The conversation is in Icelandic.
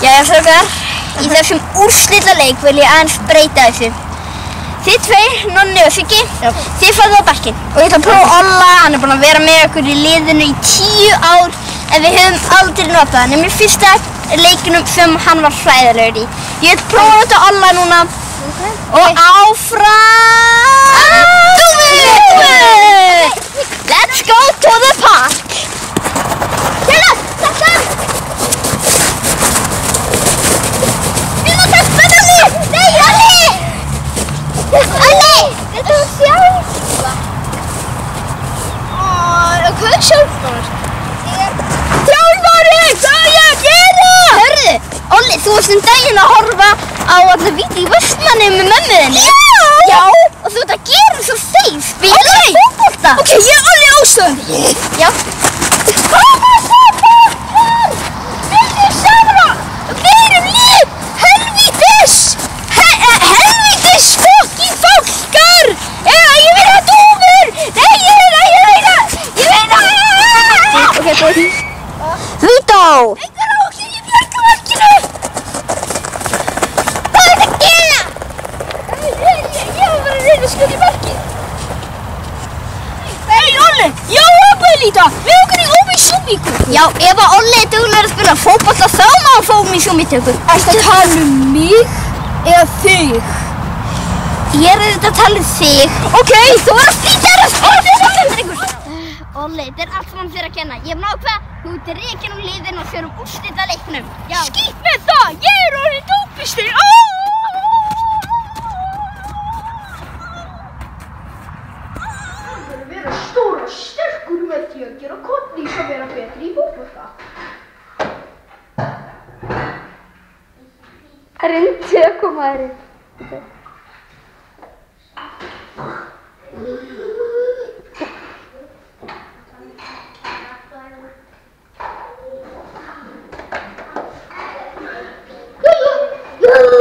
Jæja strákar, í þessum úrslitaleik vil ég aðeins breyta þessu. Þið tveir, Nonni og Siggi, þið farið á bekkinn og ég ætla að prófa Olla, hann er búinn að vera með okkur í liðinu í 10 ár en við höfum aldrei notað hann, nema í fyrsta leikinum sem hann var hræðilegur í. Ég ætla að prófa þetta Olla núna og áfram! Let's go to the park! Hérna, þetta! Nei, Olli! Olli! Þetta var sjálfsvar. Hvað er sjálfsvar? Þjálfari! Hvað er ég að gera? Hörðu, Olli, þú varst daginn að horfa á alla víti í Vestmanni með mömmu þinni. Já! Já, og þú ert að gera svo stein. Spila fótbolta. Ok, ég er Olli Ásson. Já. Vító! Engar ákveð, ég bjarga markinu! Hvað er þetta að gera? Ég var bara að reyna að skjóta í markið. Hey Olli, ég á að líta! Við okkur í Ómi-Súmíku! Já, ef að Olli er duglegur að spila fótbolta þá má hann fá Ómi-Súmítöku. Ertu að tala mig eða þig? Ég er auðvitað að tala þig. Ok, þú var að slíta þér að spila drengur! Olli, þetta er allt saman þér að kenna. Ég hef nákvæða, þú ert rekin úr liðinu og förum úrslitaleiknum. Skýt með það! Ég er orðinn dópisti! Það verður að vera stór og sterkur með því að gera Kollís að vera betri í fótbolta. Reyndi að koma þér inn.